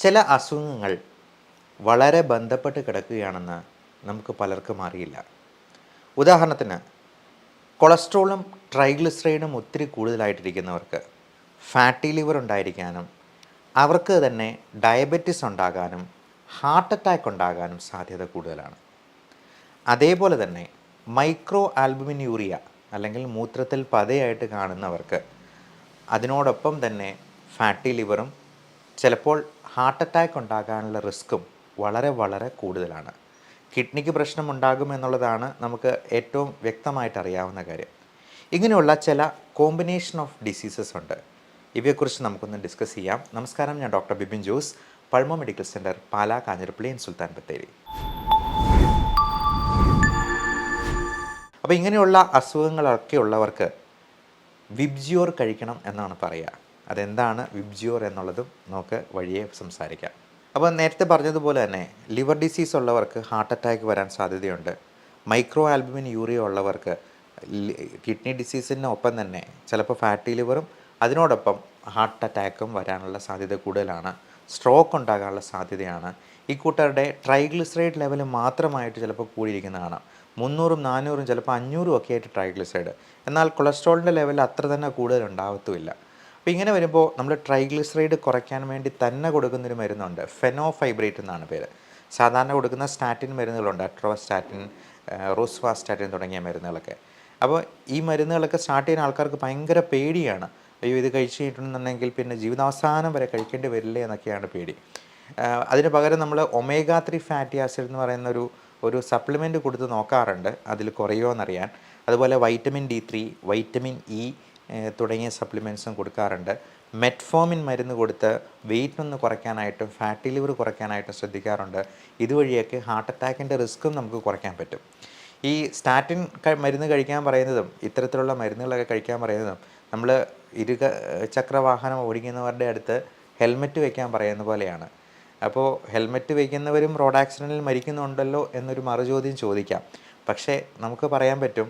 ചില അസുഖങ്ങൾ വളരെ ബന്ധപ്പെട്ട് കിടക്കുകയാണെന്ന് നമുക്ക് പലർക്കും അറിയില്ല. ഉദാഹരണത്തിന് കൊളസ്ട്രോളും ട്രൈഗ്ലിസറൈഡും ഒത്തിരി കൂടുതലായിട്ടിരിക്കുന്നവർക്ക് ഫാറ്റി ലിവർ ഉണ്ടായിരിക്കാനും അവർക്ക് തന്നെ ഡയബറ്റിസ് ഉണ്ടാകാനും ഹാർട്ട് അറ്റാക്ക് ഉണ്ടാകാനും സാധ്യത കൂടുതലാണ്. അതേപോലെ തന്നെ മൈക്രോ ആൽബുമിൻ യൂറിയ അല്ലെങ്കിൽ മൂത്രത്തിൽ പതയായിട്ട് കാണുന്നവർക്ക് അതിനോടൊപ്പം തന്നെ ഫാറ്റി ലിവറും ചിലപ്പോൾ ഹാർട്ട് അറ്റാക്ക് ഉണ്ടാകാനുള്ള റിസ്ക്കും വളരെ വളരെ കൂടുതലാണ്. കിഡ്നിക്ക് പ്രശ്നമുണ്ടാകുമെന്നുള്ളതാണ് നമുക്ക് ഏറ്റവും വ്യക്തമായിട്ട് അറിയാവുന്ന കാര്യം. ഇങ്ങനെയുള്ള ചില കോമ്പിനേഷൻ ഓഫ് ഡിസീസസ് ഉണ്ട്. ഇവയെക്കുറിച്ച് നമുക്കൊന്ന് ഡിസ്കസ് ചെയ്യാം. നമസ്കാരം, ഞാൻ doctor Bipin Jose, pulmo medical centre, Pala, Kanjirappally, Sultan Bathery. അപ്പോൾ ഇങ്ങനെയുള്ള അസുഖങ്ങളൊക്കെ ഉള്ളവർക്ക് വിബ്ജിയോർ കഴിക്കണം എന്നാണ് പറയുക. അതെന്താണ് വിബ്ജിയോർ എന്നുള്ളതും നമുക്ക് വഴിയെ സംസാരിക്കാം. അപ്പോൾ നേരത്തെ പറഞ്ഞതുപോലെ തന്നെ ലിവർ ഡിസീസ് ഉള്ളവർക്ക് ഹാർട്ട് അറ്റാക്ക് വരാൻ സാധ്യതയുണ്ട്. മൈക്രോ ആൽബുമിൻ യൂറിയ ഉള്ളവർക്ക് കിഡ്നി ഡിസീസിനൊപ്പം തന്നെ ചിലപ്പോൾ ഫാറ്റി ലിവറും അതിനോടൊപ്പം ഹാർട്ട് അറ്റാക്കും വരാനുള്ള സാധ്യത കൂടുതലാണ്. സ്ട്രോക്ക് ഉണ്ടാകാനുള്ള സാധ്യതയാണ്. ഈ കൂട്ടരുടെ ട്രൈഗ്ലിസറൈഡ് ലെവൽ മാത്രമായിട്ട് ചിലപ്പോൾ കൂടിയിരിക്കുന്നതാണ്. 300, 400, ചിലപ്പോൾ 500 ഒക്കെ ആയിട്ട് ട്രൈഗ്ലിസറൈഡ്. എന്നാൽ കൊളസ്ട്രോളിൻ്റെ ലെവൽ അത്ര തന്നെ കൂടുതൽ ഉണ്ടാവത്തുമില്ല. അപ്പോൾ ഇങ്ങനെ വരുമ്പോൾ നമ്മൾ ട്രൈഗ്ലിസറൈഡ് കുറയ്ക്കാൻ വേണ്ടി തന്നെ കൊടുക്കുന്നൊരു മരുന്നുണ്ട്. ഫെനോഫൈബ്രേറ്റ് എന്നാണ് പേര്. സാധാരണ കൊടുക്കുന്ന സ്റ്റാറ്റിൻ മരുന്നുകളുണ്ട്, അട്രോസ്റ്റാറ്റിൻ, റോസ്വാസ്റ്റാറ്റിൻ തുടങ്ങിയ മരുന്നുകളൊക്കെ. അപ്പോൾ ഈ മരുന്നുകളൊക്കെ സ്റ്റാർട്ട് ചെയ്യുന്ന ആൾക്കാർക്ക് ഭയങ്കര പേടിയാണ്. അയ്യോ, ഇത് കഴിച്ചു കഴിഞ്ഞിട്ടുണ്ടെന്നുണ്ടെങ്കിൽ പിന്നെ ജീവിതാവസാനം വരെ കഴിക്കേണ്ടി വരില്ലേ എന്നൊക്കെയാണ് പേടി. അതിന് പകരം നമ്മൾ ഒമേഗ 3 ഫാറ്റി ആസിഡ് എന്ന് പറയുന്ന ഒരു സപ്ലിമെൻറ്റ് കൊടുത്ത് നോക്കാറുണ്ട്, അതിൽ കുറയുമോ എന്നറിയാൻ. അതുപോലെ വൈറ്റമിൻ D3, വൈറ്റമിൻ ഇ തുടങ്ങിയ സപ്ലിമെൻറ്റ്സും കൊടുക്കാറുണ്ട്. മെറ്റ്ഫോമിൻ മരുന്ന് കൊടുത്ത് വെയിറ്റ് ഒന്ന് കുറയ്ക്കാനായിട്ടും ഫാറ്റി ലിവർ കുറയ്ക്കാനായിട്ടും ശ്രദ്ധിക്കാറുണ്ട്. ഇതുവഴിയൊക്കെ ഹാർട്ട് അറ്റാക്കിൻ്റെ റിസ്ക്കും നമുക്ക് കുറയ്ക്കാൻ പറ്റും. ഈ സ്റ്റാറ്റിൻ മരുന്ന് കഴിക്കാൻ പറയുന്നതും ഇത്തരത്തിലുള്ള മരുന്നുകളൊക്കെ കഴിക്കാൻ പറയുന്നതും നമ്മൾ ഇരുചക്ര വാഹനം ഓടിക്കുന്നവരുടെ അടുത്ത് ഹെൽമെറ്റ് വയ്ക്കാൻ പറയുന്ന പോലെയാണ്. അപ്പോൾ ഹെൽമെറ്റ് വയ്ക്കുന്നവരും റോഡ് ആക്സിഡൻറ്റിൽ മരിക്കുന്നുണ്ടല്ലോ എന്നൊരു മറുചോദ്യം ചോദിക്കാം. പക്ഷേ നമുക്ക് പറയാൻ പറ്റും,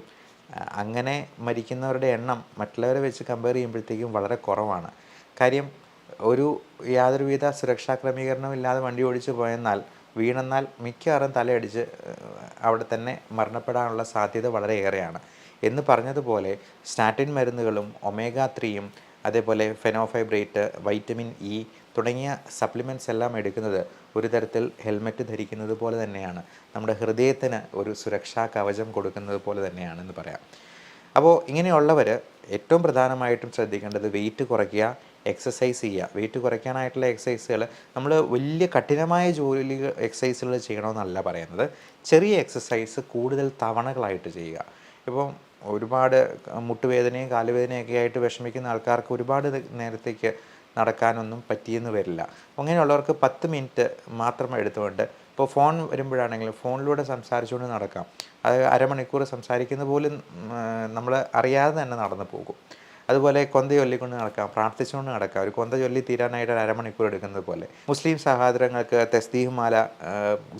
അങ്ങനെ മരിക്കുന്നവരുടെ എണ്ണം മറ്റുള്ളവരെ വെച്ച് കമ്പയർ ചെയ്യുമ്പോഴത്തേക്കും വളരെ കുറവാണ്. കാര്യം യാതൊരുവിധ സുരക്ഷാ ക്രമീകരണവും ഇല്ലാതെ വണ്ടി ഓടിച്ച് പോയെന്നാൽ വീണെന്നാൽ മിക്കവാറും തലയടിച്ച് അവിടെ തന്നെ മരണപ്പെടാനുള്ള സാധ്യത വളരെ ഏറെയാണ്. എന്ന് പറഞ്ഞതുപോലെ സ്റ്റാറ്റിൻ മരുന്നുകളും ഒമേഗ 3യും അതേപോലെ ഫെനോഫൈബ്രേറ്റ്, വൈറ്റമിൻ ഇ തുടങ്ങിയ സപ്ലിമെൻറ്റ്സ് എല്ലാം എടുക്കുന്നത് ഒരു തരത്തിൽ ഹെൽമെറ്റ് ധരിക്കുന്നത് പോലെ തന്നെയാണ്. നമ്മുടെ ഹൃദയത്തിന് ഒരു സുരക്ഷാ കവചം കൊടുക്കുന്നത് പോലെ തന്നെയാണെന്ന് പറയാം. അപ്പോൾ ഇങ്ങനെയുള്ളവർ ഏറ്റവും പ്രധാനമായിട്ടും ശ്രദ്ധിക്കേണ്ടത് വെയിറ്റ് കുറയ്ക്കുക, എക്സസൈസ് ചെയ്യുക. വെയിറ്റ് കുറയ്ക്കാനായിട്ടുള്ള എക്സസൈസുകൾ നമ്മൾ വലിയ കഠിനമായ എക്സസൈസുകൾ ചെയ്യണമെന്നല്ല പറയുന്നത്. ചെറിയ എക്സസൈസ് കൂടുതൽ തവണകളായിട്ട് ചെയ്യുക. ഇപ്പം ഒരുപാട് മുട്ടുവേദനയും കാലുവേദനയൊക്കെ ആയിട്ട് വിഷമിക്കുന്ന ആൾക്കാർക്ക് ഒരുപാട് നേരത്തേക്ക് നടക്കാനൊന്നും പറ്റിയെന്ന് വരില്ല. അങ്ങനെയുള്ളവർക്ക് 10 മിനിറ്റ് മാത്രം എടുത്തുകൊണ്ട്, ഇപ്പോൾ ഫോൺ വരുമ്പോഴാണെങ്കിലും ഫോണിലൂടെ സംസാരിച്ചുകൊണ്ട് നടക്കാം. അത് അരമണിക്കൂർ സംസാരിക്കുന്ന പോലും നമ്മൾ അറിയാതെ തന്നെ നടന്നു പോകും. അതുപോലെ കൊന്ത ചൊല്ലിക്കൊണ്ട് നടക്കാം, പ്രാർത്ഥിച്ചുകൊണ്ട് നടക്കാം. ഒരു കൊന്ത ചൊല്ലി തീരാനായിട്ട് അരമണിക്കൂർ എടുക്കുന്നത് പോലെ മുസ്ലിം സഹോദരങ്ങൾക്ക് തസ്ബീഹ് മാല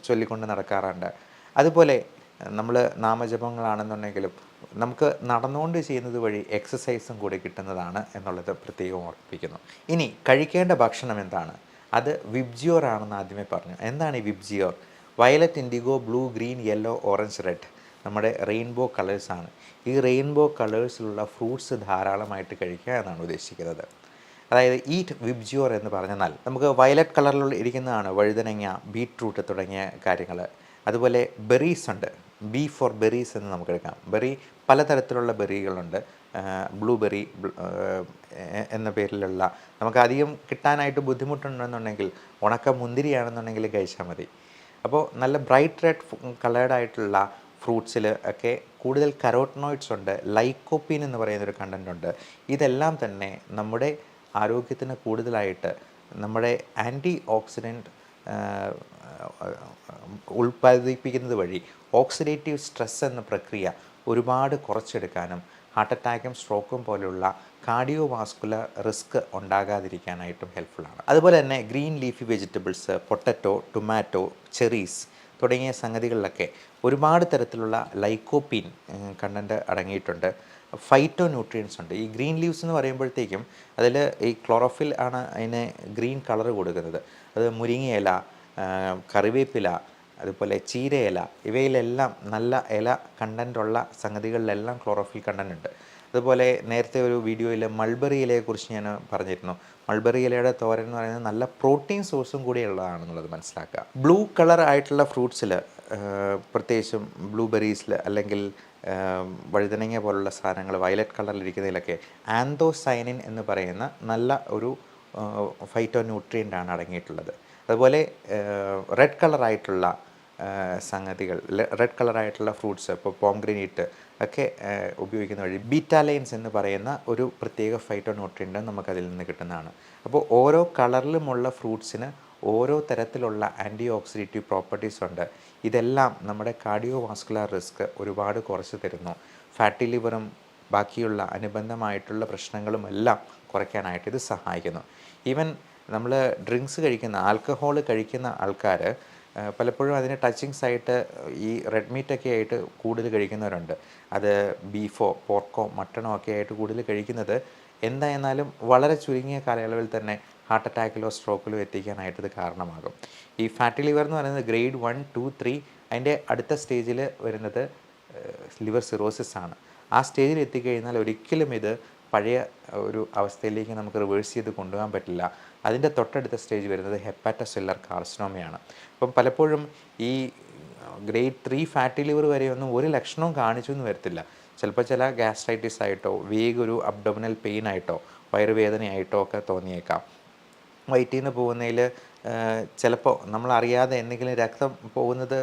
ചൊല്ലിക്കൊണ്ട് നടക്കാറുണ്ട്. അതുപോലെ നമ്മൾ നാമജപങ്ങളാണെന്നുണ്ടെങ്കിലും നമുക്ക് നടന്നുകൊണ്ട് ചെയ്യുന്നത് വഴി എക്സസൈസും കൂടി കിട്ടുന്നതാണ് എന്നുള്ളത് പ്രത്യേകം ഓർമ്മിപ്പിക്കുന്നു. ഇനി കഴിക്കേണ്ട ഭക്ഷണം എന്താണ്? അത് വിബ്ജിയോർ ആണെന്ന് ആദ്യമേ പറഞ്ഞു. എന്താണ് ഈ VIBGYOR? Violet, IndiGo, blue, green, yellow, orange, red, നമ്മുടെ റെയിൻബോ കളേഴ്സാണ്. ഈ റെയിൻബോ കളേഴ്സിലുള്ള ഫ്രൂട്ട്സ് ധാരാളമായിട്ട് കഴിക്കുക എന്നാണ് ഉദ്ദേശിക്കുന്നത്. അതായത് ഈറ്റ് വിബ്ജിയോർ എന്ന് പറഞ്ഞാൽ നമുക്ക് വയലറ്റ് കളറിലുള്ള ഇരിക്കുന്നതാണ് വഴുതനങ്ങ, ബീട്രൂട്ട് തുടങ്ങിയ കാര്യങ്ങൾ. അതുപോലെ ബെറീസ് ഉണ്ട്. ബി ഫോർ ബെറീസ് എന്ന് നമുക്ക് എടുക്കാം. ബെറി പലതരത്തിലുള്ള ബെറികളുണ്ട്. ബ്ലൂബെറി എന്ന പേരിലുള്ള, നമുക്ക് അധികം കിട്ടാനായിട്ട് ബുദ്ധിമുട്ടുണ്ടെന്നുണ്ടെങ്കിൽ ഉണക്ക മുന്തിരിയാണെന്നുണ്ടെങ്കിൽ കഴിച്ചാൽ മതി. അപ്പോൾ നല്ല ബ്രൈറ്റ് റെഡ് കളേർഡായിട്ടുള്ള ഫ്രൂട്ട്സിൽ ഒക്കെ കൂടുതൽ കരോട്ടനോയിഡ്സ് ഉണ്ട്, ലൈക്കോപ്പീൻ എന്ന് പറയുന്നൊരു കണ്ടൻ്റ് ഉണ്ട്. ഇതെല്ലാം തന്നെ നമ്മുടെ ആരോഗ്യത്തിന് കൂടുതലായിട്ട് നമ്മുടെ ആൻറ്റി ഓക്സിഡൻറ്റ് ഉൽപ്പാദിപ്പിക്കുന്നത് വഴി ഓക്സിഡേറ്റീവ് സ്ട്രെസ് എന്ന പ്രക്രിയ ഒരുപാട് കുറച്ചെടുക്കാനും ഹാർട്ട് അറ്റാക്കും സ്ട്രോക്കും പോലെയുള്ള കാർഡിയോ വാസ്കുലർ റിസ്ക് ഉണ്ടാകാതിരിക്കാനായിട്ടും ഹെൽപ്ഫുള്ളാണ്. അതുപോലെ തന്നെ green leafy vegetables, potato, tomato, cherries തുടങ്ങിയ സംഗതികളിലൊക്കെ ഒരുപാട് തരത്തിലുള്ള ലൈക്കോപ്പീൻ കണ്ടൻറ്റ് അടങ്ങിയിട്ടുണ്ട്. ഫൈറ്റോ ന്യൂട്രിയൻസ് ഉണ്ട്. ഈ ഗ്രീൻ ലീവ്സ് എന്ന് പറയുമ്പോഴത്തേക്കും അതിൽ ഈ ക്ലോറോഫിൽ ആണ് അതിന് ഗ്രീൻ കളർ കൊടുക്കുന്നത്. അത് മുരിങ്ങയില, കറിവേപ്പില, അതുപോലെ ചീരയില, ഇവയിലെല്ലാം നല്ല ഇല കണ്ടൻ്റുള്ള സംഗതികളിലെല്ലാം ക്ലോറോഫിൽ കണ്ടൻ്റ് ഉണ്ട്. അതുപോലെ നേരത്തെ ഒരു വീഡിയോയിൽ മൾബറി ഇലയെക്കുറിച്ച് ഞാൻ പറഞ്ഞിരുന്നു. മൾബറി ഇലയുടെ തോരൻ എന്ന് പറയുന്നത് നല്ല പ്രോട്ടീൻ സോഴ്സും കൂടി ഉള്ളതാണെന്നുള്ളത് മനസ്സിലാക്കുക. ബ്ലൂ കളർ ആയിട്ടുള്ള ഫ്രൂട്ട്സിൽ, പ്രത്യേകിച്ചും ബ്ലൂബെറീസിൽ അല്ലെങ്കിൽ വഴുതനങ്ങ പോലുള്ള സാധനങ്ങൾ വയലറ്റ് കളറിലിരിക്കുന്നതിലൊക്കെ ആന്തോസൈനിൻ എന്ന് പറയുന്ന നല്ല ഒരു ഫൈറ്റോ ന്യൂട്രിയൻ്റാണ് അടങ്ങിയിട്ടുള്ളത്. അതുപോലെ റെഡ് കളറായിട്ടുള്ള സംഗതികൾ, റെഡ് കളറായിട്ടുള്ള ഫ്രൂട്ട്സ്, ഇപ്പോൾ പോംഗ്രീനേറ്റ് ഒക്കെ ഉപയോഗിക്കുന്ന വഴി ബീറ്റാലൈൻസ് എന്ന് പറയുന്ന ഒരു പ്രത്യേക ഫൈറ്റോ ന്യൂട്രിയൻ്റ് നമുക്കതിൽ നിന്ന് കിട്ടുന്നതാണ്. അപ്പോൾ ഓരോ കളറിലുമുള്ള ഫ്രൂട്ട്സിന് ഓരോ തരത്തിലുള്ള ആൻറ്റി ഓക്സിഡേറ്റീവ് പ്രോപ്പർട്ടീസ് ഉണ്ട്. ഇതെല്ലാം നമ്മുടെ കാർഡിയോ വാസ്കുലർ റിസ്ക് ഒരുപാട് കുറച്ച് തരുന്നു. ഫാറ്റി ലിവറും ബാക്കിയുള്ള അനുബന്ധമായിട്ടുള്ള പ്രശ്നങ്ങളുമെല്ലാം കുറയ്ക്കാനായിട്ട് ഇത് സഹായിക്കുന്നു. ഈവൻ നമ്മൾ ഡ്രിങ്ക്സ് കഴിക്കുന്ന, ആൽക്കഹോൾ കഴിക്കുന്ന ആൾക്കാർ പലപ്പോഴും അതിന് ടച്ചിങ്സ് ആയിട്ട് ഈ റെഡ് മീറ്റൊക്കെ ആയിട്ട് കൂടുതൽ കഴിക്കുന്നവരുണ്ട്. അത് ബീഫോ പോർക്കോ മട്ടണോ ഒക്കെ ആയിട്ട് കൂടുതൽ കഴിക്കുന്നത് എന്തായിരുന്നാലും വളരെ ചുരുങ്ങിയ കാലയളവിൽ തന്നെ ഹാർട്ട് അറ്റാക്കിലോ സ്ട്രോക്കിലോ എത്തിക്കാനായിട്ട് ഇത് കാരണമാകും. ഈ ഫാറ്റി ലിവർ എന്ന് പറയുന്നത് ഗ്രേഡ് 1, 2, 3 അതിൻ്റെ അടുത്ത സ്റ്റേജിൽ വരുന്നത് ലിവർ സിറോസിസ് ആണ്. ആ സ്റ്റേജിൽ എത്തിക്കഴിഞ്ഞാൽ ഒരിക്കലും ഇത് പഴയ ഒരു അവസ്ഥയിലേക്ക് നമുക്ക് റിവേഴ്സ് ചെയ്ത് കൊണ്ടുപോകാൻ പറ്റില്ല. അതിൻ്റെ തൊട്ടടുത്ത സ്റ്റേജ് വരുന്നത് ഹെപ്പാറ്റോസെല്ലുലാർ കാർസിനോമയാണ്. അപ്പം പലപ്പോഴും ഈ ഗ്രേഡ് 3 ഫാറ്റി ലിവർ വരെയൊന്നും ഒരു ലക്ഷണവും കാണിച്ചു എന്ന് വരത്തില്ല. ചിലപ്പോൾ ചില ഗ്യാസ്ട്രൈറ്റിസ് ആയിട്ടോ വേഗം ഒരു അബ്ഡോമിനൽ പെയിൻ ആയിട്ടോ വയറുവേദനയായിട്ടോ ഒക്കെ തോന്നിയേക്കാം. വയറ്റിൽ നിന്ന് പോകുന്നതിൽ ചിലപ്പോൾ നമ്മളറിയാതെ എന്തെങ്കിലും രക്തം പോകുന്നത്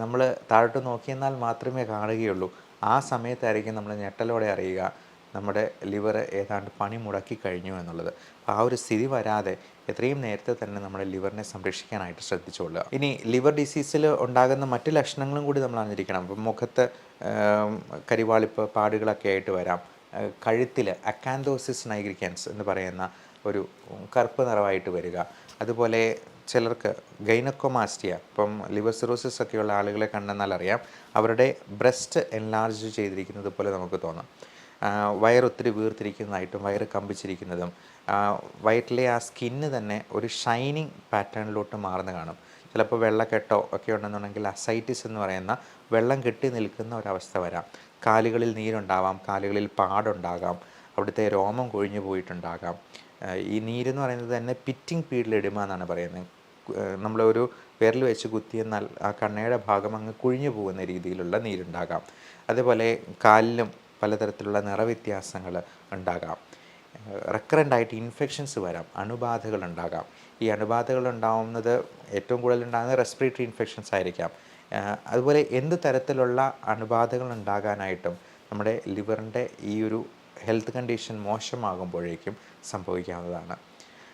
നമ്മൾ താഴോട്ട് നോക്കിയെന്നാൽ മാത്രമേ കാണുകയുള്ളൂ. ആ സമയത്തായിരിക്കും നമ്മൾ ഞെട്ടലോടെ അറിയുക നമ്മുടെ ലിവർ ഏതാണ്ട് പണി മുടക്കി കഴിഞ്ഞു എന്നുള്ളത്. അപ്പോൾ ആ ഒരു സ്ഥിതി വരാതെ എത്രയും നേരത്തെ തന്നെ നമ്മുടെ ലിവറിനെ സംരക്ഷിക്കാനായിട്ട് ശ്രദ്ധിച്ചുകൊള്ളുക. ഇനി ലിവർ ഡിസീസിൽ ഉണ്ടാകുന്ന മറ്റ് ലക്ഷണങ്ങളും കൂടി നമ്മൾ അറിഞ്ഞിരിക്കണം. അപ്പം മുഖത്ത് കരിവാളിപ്പ് പാടുകളൊക്കെ ആയിട്ട് വരാം. കഴുത്തിൽ അക്കാന്തോസിസ് നൈഗ്രിക്കൻസ് എന്ന് പറയുന്ന ഒരു കറുപ്പ് നിറമായിട്ട് വരിക. അതുപോലെ ചിലർക്ക് ഗൈനക്കോമാസ്റ്റിയ, ഇപ്പം ലിവർ സിറോസിസ് ഒക്കെയുള്ള ആളുകളെ കണ്ടെന്നാൽ അറിയാം അവരുടെ ബ്രസ്റ്റ് എൻലാർജ് ചെയ്തിരിക്കുന്നത് പോലെ നമുക്ക് തോന്നാം. വയറൊത്തിരി വീർത്തിരിക്കുന്നതായിട്ടും വയറ് കമ്പിച്ചിരിക്കുന്നതും വയറ്റിലെ ആ സ്കിന്ന് തന്നെ ഒരു ഷൈനിങ് പാറ്റേണിലോട്ട് മാറുന്ന കാണും. ചിലപ്പോൾ വെള്ളക്കെട്ടോ ഒക്കെ ഉണ്ടെന്നുണ്ടെങ്കിൽ അസൈറ്റിസ് എന്ന് പറയുന്ന വെള്ളം കെട്ടി നിൽക്കുന്ന ഒരവസ്ഥ വരാം. കാലുകളിൽ നീരുണ്ടാവാം, കാലുകളിൽ പാടുണ്ടാകാം, അവിടുത്തെ രോമം കൊഴിഞ്ഞു പോയിട്ടുണ്ടാകാം. ഈ നീരെന്ന് പറയുന്നത് തന്നെ പിറ്റിംഗ് പീഡിൽ ഇടുമ എന്നാണ് പറയുന്നത്. നമ്മളൊരു വിരൽ വെച്ച് കുത്തിയെന്നാൽ ആ കണ്ണയുടെ ഭാഗം അങ്ങ് കുഴിഞ്ഞു പോകുന്ന രീതിയിലുള്ള നീരുണ്ടാകാം. അതേപോലെ കാലിലും പലതരത്തിലുള്ള നിറവ്യത്യാസങ്ങൾ ഉണ്ടാകാം. റെക്കറൻ്റായിട്ട് ഇൻഫെക്ഷൻസ് വരാം, അണുബാധകൾ ഉണ്ടാകാം. ഈ അണുബാധകൾ ഉണ്ടാകുന്നത് ഏറ്റവും കൂടുതൽ ഉണ്ടാകുന്നത് റെസ്പിറേറ്ററി ഇൻഫെക്ഷൻസ് ആയിരിക്കാം. അതുപോലെ എന്ത് തരത്തിലുള്ള അണുബാധകൾ ഉണ്ടാകാനായിട്ടും നമ്മുടെ ലിവറിൻ്റെ ഈ ഒരു ഹെൽത്ത് കണ്ടീഷൻ മോശമാകുമ്പോഴേക്കും സംഭവിക്കാവുന്നതാണ്.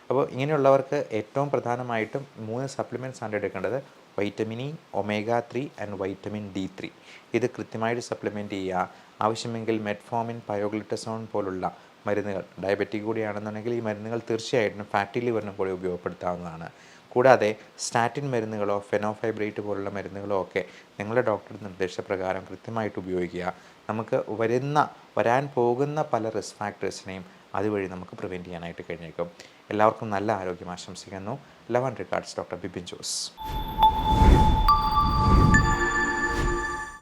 അപ്പോൾ ഇങ്ങനെയുള്ളവർക്ക് ഏറ്റവും പ്രധാനമായിട്ടും 3 സപ്ലിമെൻറ്റ്സ് ആണ് എടുക്കേണ്ടത്. Vitamin E, omega 3 and vitamin D3. ഇത് കൃത്യമായിട്ട് സപ്ലിമെൻറ്റ് ചെയ്യുക. ആവശ്യമെങ്കിൽ മെറ്റ്ഫോമിൻ, പയോഗ്ലിറ്റസോൺ പോലുള്ള മരുന്നുകൾ, ഡയബറ്റിക് കൂടിയാണെന്നുണ്ടെങ്കിൽ ഈ മരുന്നുകൾ തീർച്ചയായിട്ടും ഫാറ്റി ലിവറിനും കൂടി ഉപയോഗപ്പെടുത്താവുന്നതാണ്. കൂടാതെ സ്റ്റാറ്റിൻ മരുന്നുകളോ ഫെനോഫൈബ്രേറ്റ് പോലുള്ള മരുന്നുകളോ ഒക്കെ നിങ്ങളുടെ ഡോക്ടറുടെ നിർദ്ദേശപ്രകാരം കൃത്യമായിട്ട് ഉപയോഗിക്കുക. നമുക്ക് വരാൻ പോകുന്ന പല റിസ്ക് ഫാക്ടേഴ്സിനെയും അതുവഴി നമുക്ക് പ്രിവെൻറ്റ് ചെയ്യാനായിട്ട് കഴിഞ്ഞേക്കും. എല്ലാവർക്കും നല്ല ആരോഗ്യം ആശംസിക്കുന്നു. Love and regards, doctor Bipin Jose.